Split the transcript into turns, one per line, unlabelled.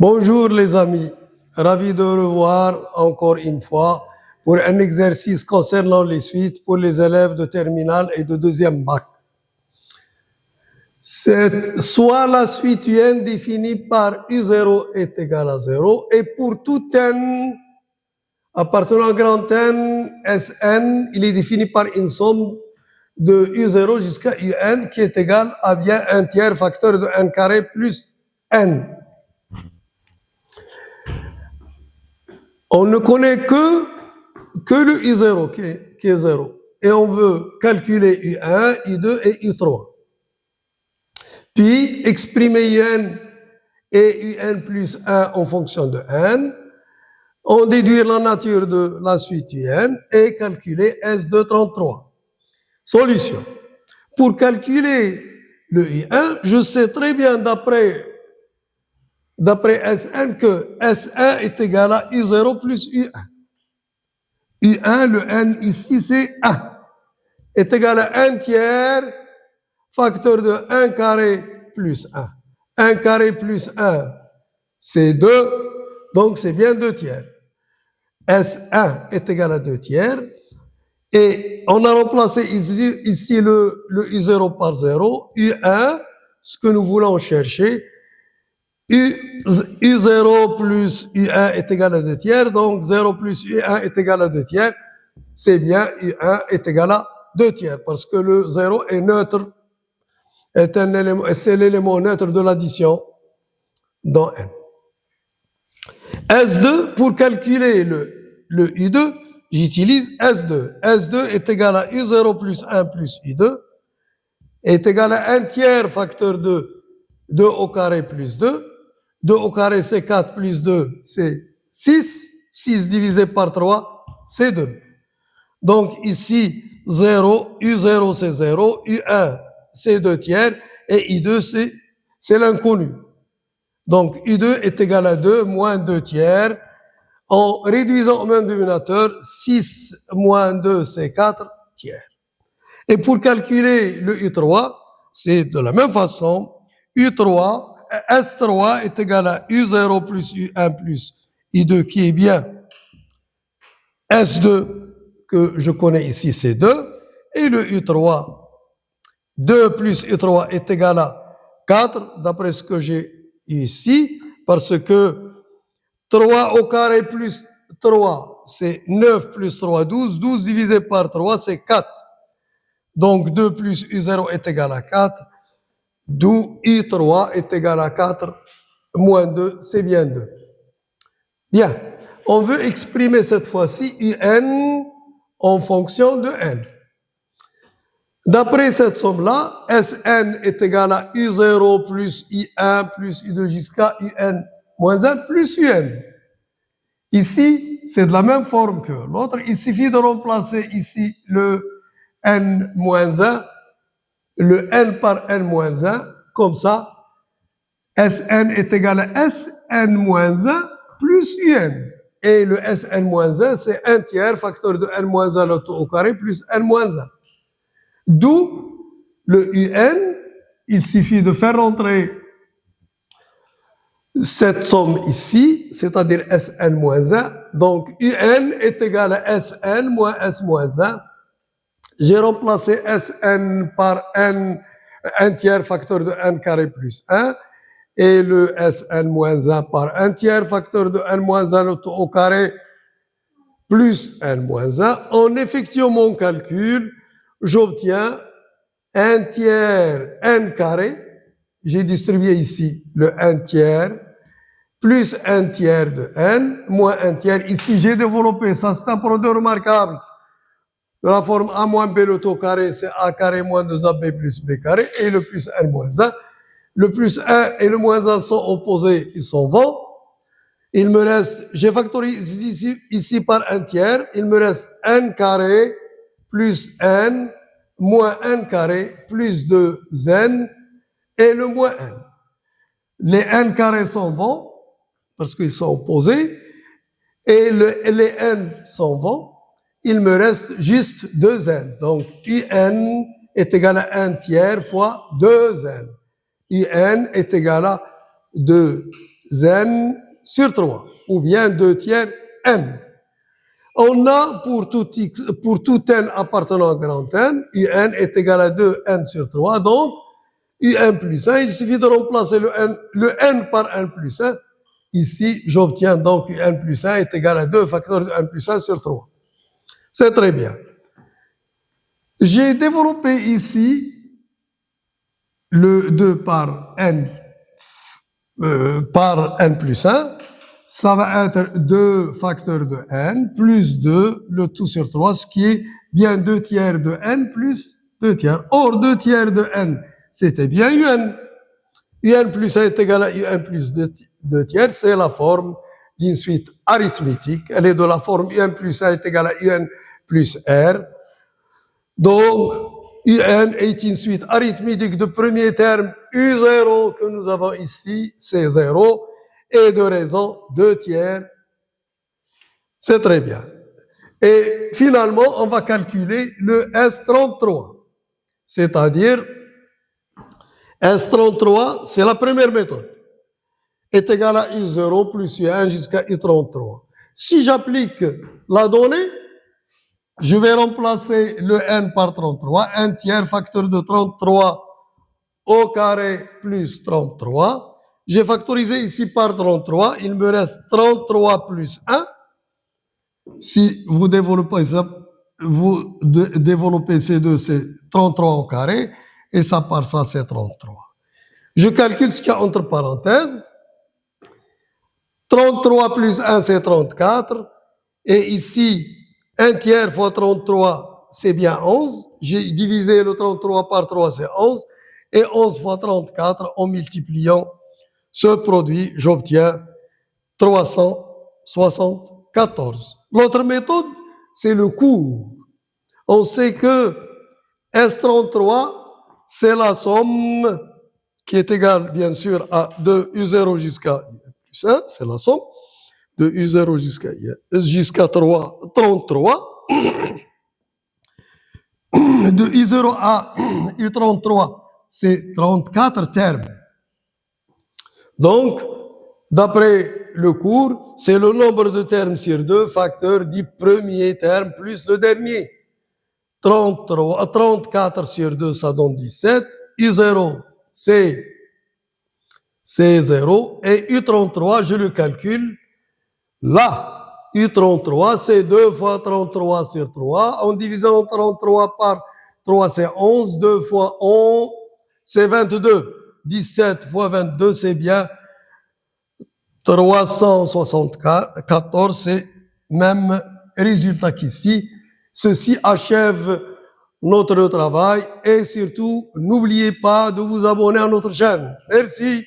Bonjour les amis, ravi de revoir encore une fois pour un exercice concernant les suites pour les élèves de terminale et de deuxième bac. Soit la suite UN définie par U0 est égal à 0 et pour tout n appartenant à grand N, Sn, il est défini par une somme de U0 jusqu'à UN qui est égale à bien un tiers facteur de n carré plus n. On ne connaît que le U0 qui est 0. Et on veut calculer U1, U2 et U3. Puis exprimer UN et UN plus 1 en fonction de n. On déduire la nature de la suite UN et calculer S233. Solution. Pour calculer le U1, je sais très bien d'après Sn que S1 est égal à U0 plus U1. U1, le n ici, c'est 1. Est égal à 1 tiers, facteur de 1 carré plus 1. 1 carré plus 1, c'est 2, donc c'est bien 2 tiers. S1 est égal à 2 tiers. Et on a remplacé ici le U0 par 0. U1, ce que nous voulons chercher, U0 plus U1 est égal à 2 tiers, donc 0 plus U1 est égal à 2 tiers. C'est bien U1 est égal à 2 tiers, parce que le 0 est neutre, c'est l'élément neutre de l'addition dans n. S2, pour calculer le U2, j'utilise S2. S2 est égal à U0 plus 1 plus U2, est égal à 1 tiers facteur de 2 au carré plus 2. 2 au carré, c'est 4, plus 2, c'est 6. 6 divisé par 3, c'est 2. Donc ici, 0, U0, c'est 0, U1, c'est 2 tiers, et U2, c'est l'inconnu. Donc U2 est égal à 2 moins 2 tiers. En réduisant au même dénominateur, 6 moins 2, c'est 4 tiers. Et pour calculer le U3, c'est de la même façon, U3, S3 est égal à U0 plus U1 plus U2 qui est bien S2 que je connais ici, c'est 2. Et le U3, 2 plus U3 est égal à 4, d'après ce que j'ai ici, parce que 3 au carré plus 3, c'est 9 plus 3, 12. 12 divisé par 3, c'est 4. Donc 2 plus U0 est égal à 4. D'où U3 est égal à 4 moins 2, c'est bien 2. Bien, on veut exprimer cette fois-ci UN en fonction de n. D'après cette somme-là, Sn est égal à U0 plus I1 plus U2 jusqu'à UN moins 1 plus UN. Ici, c'est de la même forme que l'autre. Il suffit de remplacer ici le n moins 1, le n par n moins 1, comme ça, Sn est égal à Sn moins 1 plus Un. Et le Sn moins 1, c'est 1 tiers, facteur de n moins 1 le tout au carré, plus n moins 1. D'où le Un, il suffit de faire rentrer cette somme ici, c'est-à-dire Sn moins 1. Donc, Un est égal à Sn moins S moins 1. J'ai remplacé Sn par n, 1 tiers facteur de n carré plus 1, et le Sn moins 1 par 1 tiers facteur de n moins 1 au carré plus n moins 1. En effectuant mon calcul, j'obtiens 1 tiers n carré, j'ai distribué ici le 1 tiers, plus 1 tiers de n, moins 1 tiers. Ici, j'ai développé, ça c'est un produit remarquable, de la forme a moins b le tout carré, c'est a carré moins 2ab plus b carré, et le plus n moins 1. Le plus 1 et le moins 1 sont opposés, ils s'en vont. Il me reste, j'ai factorisé ici par 1 tiers, il me reste n carré plus n moins n carré plus 2n et le moins n. Les n carrés s'en vont, parce qu'ils sont opposés, et les n s'en vont. Il me reste juste 2n. Donc, Un est égal à 1 tiers fois 2n. Un est égal à 2 n sur 3, ou bien 2 tiers n. On a pour tout n appartenant à grand N, un est égal à 2n sur 3, donc un plus 1, il suffit de remplacer le n par n plus 1. Ici, j'obtiens donc un plus 1 est égal à 2 facteurs de n plus 1 sur 3. C'est très bien. J'ai développé ici le 2 par n plus 1. Ça va être 2 facteurs de n plus 2, le tout sur 3, ce qui est bien 2 tiers de n plus 2 tiers. Or, 2 tiers de n, c'était bien un. Un plus 1 est égal à un plus 2 tiers, c'est la forme d'une suite arithmétique. Elle est de la forme un plus 1 est égal à un plus r. Donc, un est une suite arithmétique de premier terme U0 que nous avons ici, c'est 0, et de raison 2 tiers. C'est très bien. Et finalement, on va calculer le S33. C'est-à-dire, S33, c'est la première méthode, est égal à U0 plus U1 jusqu'à U33. Si j'applique la donnée, je vais remplacer le n par 33, 1 tiers facteur de 33 au carré plus 33. J'ai factorisé ici par 33, il me reste 33 plus 1. Si vous développez ça, vous développez ces deux, c'est 33 au carré, et ça par ça, c'est 33. Je calcule ce qu'il y a entre parenthèses. 33 plus 1, c'est 34. Et ici, 1 tiers fois 33, c'est bien 11. J'ai divisé le 33 par 3, c'est 11. Et 11 fois 34, en multipliant ce produit, j'obtiens 374. L'autre méthode, c'est le cours. On sait que S33, c'est la somme qui est égale, bien sûr, à de U0 jusqu'à I plus 1, c'est la somme de U0 jusqu'à 33. De U0 à U33, c'est 34 termes. Donc, d'après le cours, c'est le nombre de termes sur 2 facteurs du premier terme plus le dernier. 34 sur 2, ça donne 17. U0, c'est 0. Et U33, je le calcule là. U33, c'est 2 fois 33 sur 3. En divisant 33 par 3, c'est 11. 2 fois 11, c'est 22. 17 fois 22, c'est bien 374. C'est même résultat qu'ici. Ceci achève notre travail et surtout, n'oubliez pas de vous abonner à notre chaîne. Merci.